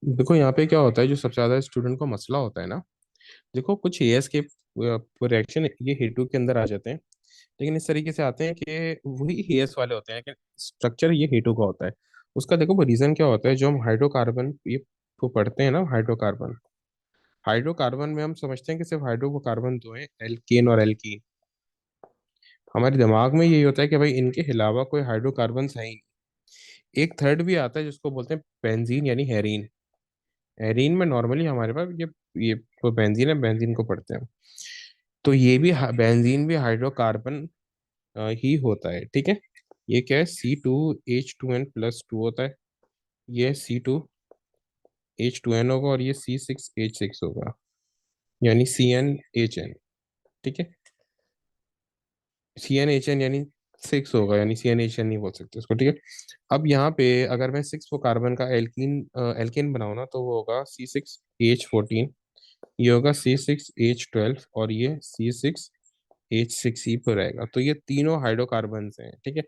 देखो यहाँ पे क्या होता है, जो सबसे ज्यादा स्टूडेंट को मसला होता है ना, देखो कुछ एएस के रिएक्शन ये हेटू के अंदर आ जाते हैं, लेकिन इस तरीके से आते हैं कि वही एएस वाले होते हैं, लेकिन स्ट्रक्चर ये हेटू का होता है। उसका देखो वो रीजन क्या होता है, जो हम हाइड्रोकार्बन ये को पढ़ते हैं ना, हाइड्रोकार्बन, हाइड्रोकार्बन में हम समझते हैं कि सिर्फ हाइड्रोकार्बन दो हैं, एल्केन और एल्कीन। हमारे दिमाग में यही होता है कि भाई इनके अलावा कोई हाइड्रोकार्बन है ही नहीं। एक थर्ड भी आता है जिसको बोलते हैं बेंजीन यानी हेरीन। हेरीन में नॉर्मली हमारे पास ये तो बेंजीन है, बेंजीन को पढ़ते हैं। तो ये भी बेंजीन भी हाइड्रोकार्बन ही होता है, ठीक है। ये क्या है, C2H2n+2 होता है। ये C2H2n होगा, और ये C6H6 होगा, यानी CnHn, ठीक है। CnHn यानी सिक्स होगा, यानी CnHn नहीं बोल सकते उसको, ठीक है। अब यहाँ पे अगर मैं सिक्स को कार्बन का एल्कीन एल्केन बनाऊँ ना, तो वो होगा C6H14, ये होगा C6H12, और ये C6H6 ही पर रहेगा। तो ये तीनों हाइड्रोकार्बन हैं, ठीक है।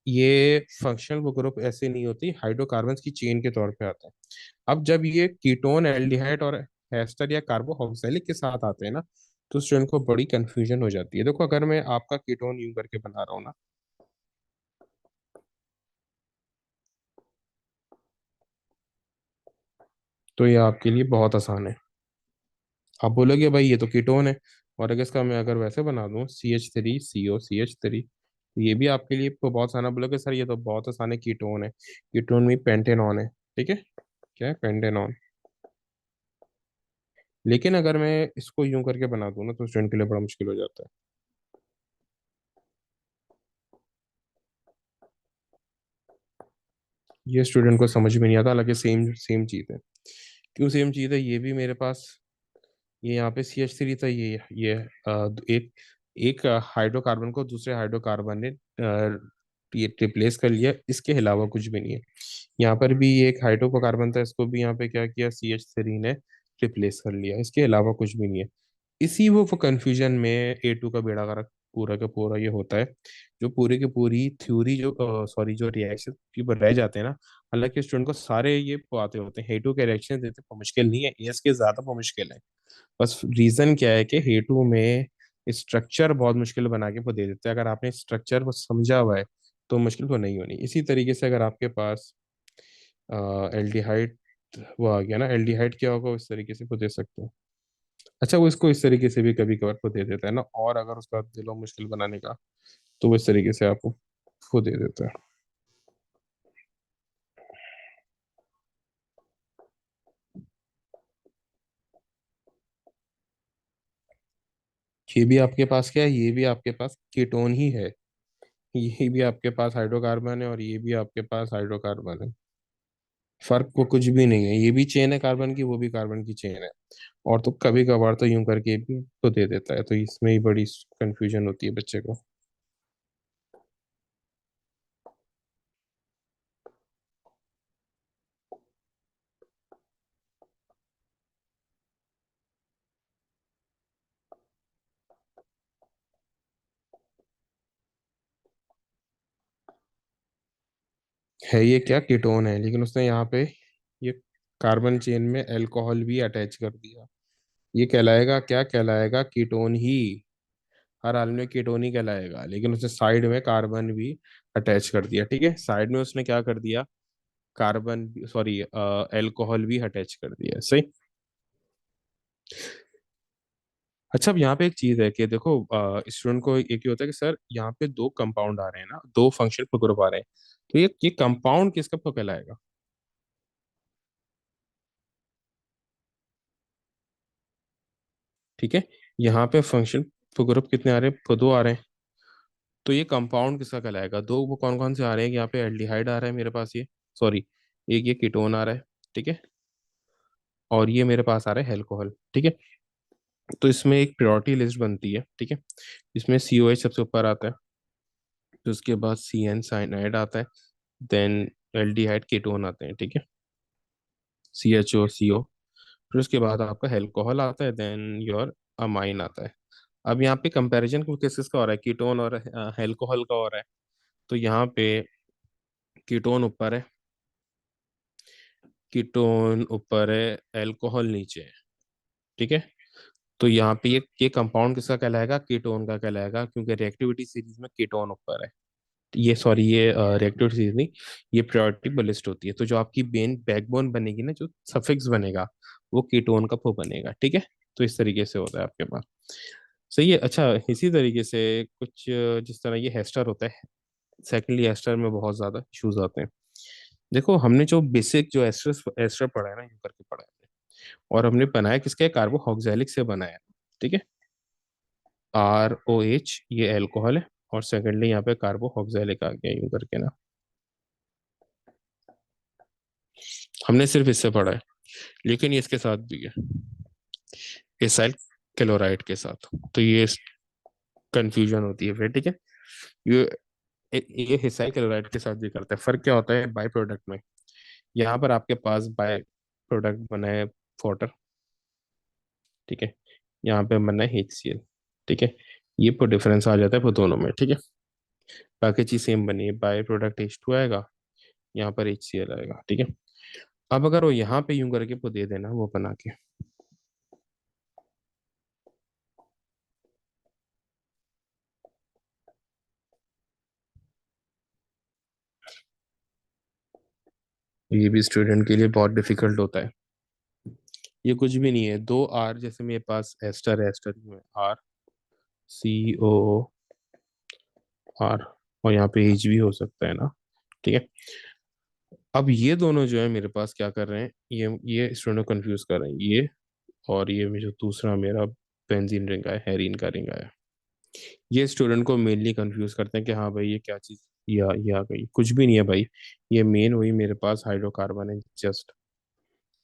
ये फंक्शनल ग्रुप ऐसे नहीं होती, हाइड्रोकार्बन्स की चेन के तौर पे आता है। अब जब ये कीटोन, एल्डिहाइड और एस्टर या कार्बोक्सिलिक के साथ आते हैं ना, तो स्टूडेंट को बड़ी कंफ्यूजन हो जाती है। देखो अगर मैं आपका कीटोन यूं करके बना रहा हूँ ना, तो ये आपके लिए बहुत आसान है। आप बोलोगे भाई ये तो कीटोन है, और अगर इसका मैं अगर वैसे बना दूं CH3CO CH3, ये भी आपके लिए तो बहुत आसान है। बोलोगे सर ये तो बहुत आसान है, कीटोन है, कीटोन में पेंटेनॉन है, ठीक है। क्या है, पेंटेनॉन। लेकिन अगर मैं इसको यूं करके बना दूं ना, तो स्टूडेंट के लिए बड़ा मुश्किल हो जाता है। ये स्टूडेंट को समझ में नहीं आता, हालांकि सेम सेम चीज़ है। क्यों सेम चीज़ है, ये भी मेरे पास, ये यहाँ पे CH3 था, ये एक एक हाइड्रोकार्बन को दूसरे हाइड्रोकार्बन ने ये रिप्लेस कर लिया, इसके अलावा कुछ भी नहीं है। यहाँ पर भी ये एक हाइड्रोकार्बन था, इसको भी यहाँ पे क्या किया, CH3 ने रिप्लेस कर लिया, इसके अलावा कुछ भी नहीं है। इसी वो कंफ्यूजन में A2 का बेड़ा गर्क पूरा का पूरा ये होता है। जो पूरी की पूरी थ्योरी जो सॉरी जो रिएक्शन पेपर रह जाते हैं ना, हालांकि स्टूडेंट को सारे ये आते होते हैं। A2 के रिएक्शन देते पर मुश्किल नहीं है, एस के ज्यादा पर मुश्किल है। बस रीजन क्या है कि हेटू में स्ट्रक्चर बहुत मुश्किल बना के वो दे देते हैं। अगर आपने स्ट्रक्चर को समझा हुआ है तो मुश्किल तो नहीं होनी। इसी तरीके से अगर आपके पास एल्डिहाइड वो आ गया ना, एल्डिहाइड क्या होगा, उस तरीके से वो दे सकते हो। अच्छा, वो इसको इस तरीके से भी कभी कभार वो दे देता है ना, और अगर उसका दिलो मुश्किल बनाने का, तो वो इस तरीके से आपको वो दे देता है। ये भी आपके पास क्या है, ये भी आपके पास कीटोन ही है। ये भी आपके पास हाइड्रोकार्बन है, और ये भी आपके पास हाइड्रोकार्बन है। फर्क वो कुछ भी नहीं है, ये भी चेन है कार्बन की, वो भी कार्बन की चेन है। और तो कभी कभार तो यूं करके भी तो दे देता है, तो इसमें ही बड़ी कंफ्यूजन होती है बच्चे को। है ये क्या, कीटोन है, लेकिन उसने यहाँ पे ये कार्बन चेन में अल्कोहल भी अटैच कर दिया। ये कहलाएगा, क्या कहलाएगा, कीटोन ही। हर हाल में कीटोन ही कहलाएगा, लेकिन उसने साइड में कार्बन भी अटैच कर दिया, ठीक है। साइड में उसने क्या कर दिया, कार्बन, सॉरी अल्कोहल भी अटैच कर दिया, सही। अच्छा, अब यहाँ पे एक चीज है कि देखो स्टूडेंट को एक ही होता है कि सर यहाँ पे दो कंपाउंड आ रहे हैं ना, दो फंक्शनल ग्रुप आ रहे हैं, तो ये कंपाउंड किसका कहलाएगा, ठीक है। यहाँ पे फंक्शन ग्रुप कितने आ रहे हैं, दो आ रहे हैं। तो ये कंपाउंड किसका कहलाएगा, दो वो कौन कौन से आ रहे हैं, यहाँ पे एल्डिहाइड आ रहा है मेरे पास, ये सॉरी, एक ये कीटोन आ रहा है, ठीक है। और ये मेरे पास आ रहा है अल्कोहल, ठीक है। तो इसमें एक प्रायोरिटी लिस्ट बनती है, ठीक है। इसमें COH सबसे ऊपर आता है, तो उसके बाद CN साइनाइड आता है, देन एल्डिहाइड कीटोन आते हैं, ठीक है, CHO CO। फिर उसके बाद आपका अल्कोहल आता है, देन योर अमाइन आता है। अब यहाँ पे कंपैरिजन किस किसका हो रहा है, कीटोन और अल्कोहल का हो रहा है। तो यहाँ पे कीटोन ऊपर है, कीटोन ऊपर है, अल्कोहल नीचे है, ठीक है। तो यहाँ पे ये कंपाउंड किसका कहलाएगा, कीटोन का कहलाएगा, क्योंकि रिएक्टिविटी सीरीज में कीटोन ऊपर है। ये सॉरी, ये रिएक्टिविटी सीरीज नहीं, ये प्रायोरिटी लिस्ट होती है। तो जो आपकी मेन बैकबोन बनेगी ना, जो सफिक्स बनेगा, वो कीटोन का वो बनेगा, ठीक है। तो इस तरीके से होता है आपके पास। सही है। अच्छा, इसी तरीके से कुछ जिस तरह ये हेस्टर होता है, सेकेंडली एस्टर में बहुत ज्यादा इश्यूज आते हैं। देखो, हमने जो बेसिक जो एस्टर एस्टर पढ़ा है ना, यूं करके पढ़ा है, और हमने बनाया किसके, कार्बोक्सिलिक से बनाया है, ठीक है। ROH ये अल्कोहल है, और सेकेंडली यहाँ पे कार्बोक्सिलिक आ गया, यूं करके ना। हमने सिर्फ इससे पढ़ा है, लेकिन ये इसके साथ भी है, एसाइल क्लोराइड के साथ। तो ये कंफ्यूजन होती है फिर, ठीक है। ये ये हिसाइल क्लोराइड के साथ भी करता है। फर्क क्या होता है बाय प्रोडक्ट में, यहाँ पर आपके पास बाय प्रोडक्ट बना है वाटर, ठीक है। यहाँ पे बना है HCl, ठीक है। ये पर डिफरेंस आ जाता है वो दोनों में, ठीक है। बाकी चीज सेम बनी है, बाय प्रोडक्ट H2 आएगा, यहाँ पर HCl आएगा, ठीक है। अब अगर वो यहाँ पे यूं करके वो दे देना, वो बना के, ये भी स्टूडेंट के लिए बहुत डिफिकल्ट होता है। ये कुछ भी नहीं है, 2 R, जैसे मेरे पास एस्टर है, एस्टर में RCOOR, और यहाँ पे H भी हो सकता है ना, ठीक है। अब ये दोनों जो है मेरे पास क्या कर रहे हैं, ये स्टूडेंट को कंफ्यूज कर रहे हैं, ये और ये जो दूसरा मेरा बेंजीन रिंग आया, हेरीन का रिंग आया, ये स्टूडेंट को मेनली कंफ्यूज करते हैं कि हाँ भाई ये क्या चीज़, ये आ गई, कुछ भी नहीं है भाई। ये मेन वही मेरे पास हाइड्रोकार्बन है जस्ट।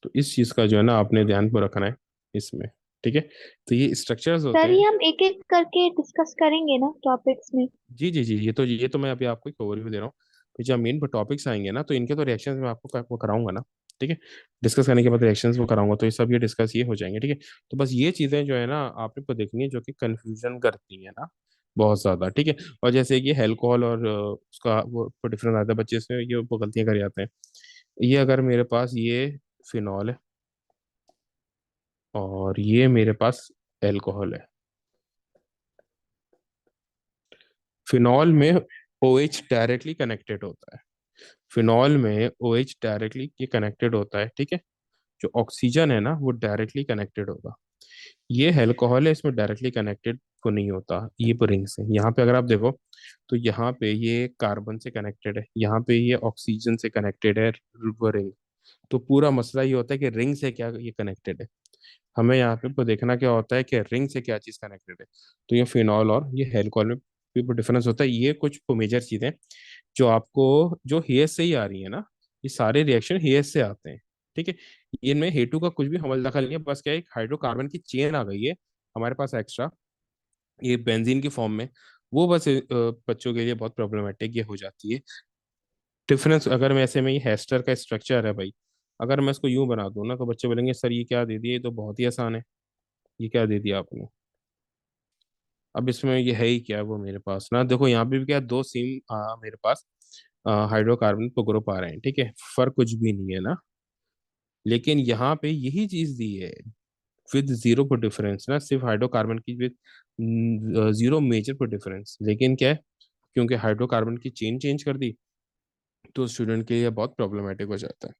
तो इस चीज़ का जो है ना आपने ध्यान पर रखना है इसमें, ठीक है। तो ये स्ट्रक्चर्स होते सर ये हैं। हम एक एक करके डिस्कस करेंगे ना टॉपिक्स में। जी जी जी, ये तो मैं अभी आपको एक ओवरव्यू दे रहा हूँ। तो जब मेन टॉपिक्स आएंगे ना, तो इनके तो रिएक्शंस मैं आपको वो कराऊंगा ना, ठीक है। डिस्कस करने के बाद रिएक्शंस वो कराऊंगा, तो ये सब ये डिस्कस ये हो जाएंगे, ठीक है। तो बस ये चीज़ें जो है ना आपने को देखनी है, जो कि कंफ्यूजन करती है ना बहुत ज़्यादा, ठीक है। और जैसे कि अल्कोहल और उसका वो डिफरेंस आता है, बच्चे इसमें ये वो गलतियाँ कर जाते हैं। ये अगर मेरे पास ये फिनॉल है, और ये मेरे पास अल्कोहल है, फिनॉल में OH डायरेक्टली कनेक्टेड होता है, फिनॉल में OH डायरेक्टली ये कनेक्टेड होता है, ठीक है। जो ऑक्सीजन है ना वो डायरेक्टली कनेक्टेड होगा। ये अल्कोहल है, इसमें डायरेक्टली कनेक्टेड को नहीं होता, ये रिंग से। यहाँ पे अगर आप देखो, तो यहाँ पे ये कार्बन से कनेक्टेड है, यहाँ पे ये ऑक्सीजन से कनेक्टेड है, वो रिंग। तो पूरा मसला ये होता है कि रिंग से क्या ये कनेक्टेड है। हमें यहाँ पे वो देखना क्या होता है कि रिंग से क्या चीज़ कनेक्टेड है। तो ये फिनॉल और ये अल्कोहल में भी डिफरेंस होता है। ये कुछ मेजर चीज़ें जो आपको जो हेयर से ही आ रही है ना, ये सारे रिएक्शन हेयर से आते हैं, ठीक है। इनमें हेटू का कुछ भी हमल दखल नहीं है, बस क्या है, एक हाइड्रोकार्बन की चेन आ गई है हमारे पास एक्स्ट्रा, ये बेंजीन की फॉर्म में। वो बस बच्चों के लिए बहुत प्रॉब्लमेटिक ये हो जाती है। डिफरेंस अगर मैं ऐसे में, ये हेस्टर का स्ट्रक्चर है भाई, अगर मैं इसको यूं बना दूं ना, तो बच्चे बोलेंगे सर ये क्या दे दिया, ये तो बहुत ही आसान है, ये क्या दे दिया आपने। अब इसमें ये है ही क्या, वो मेरे पास ना देखो, यहाँ पे भी क्या, दो सीम मेरे पास हाइड्रोकार्बन को ग्रुप आ रहे हैं, ठीक है। फर्क कुछ भी नहीं है ना, लेकिन यहाँ पे यही चीज दी है विद जीरो पर डिफरेंस ना, सिर्फ हाइड्रोकार्बन की विद जीरो मेजर पर डिफरेंस। लेकिन क्या है, क्योंकि हाइड्रोकार्बन की चेन चेंज कर दी, तो स्टूडेंट के लिए बहुत प्रॉब्लमेटिक हो जाता है।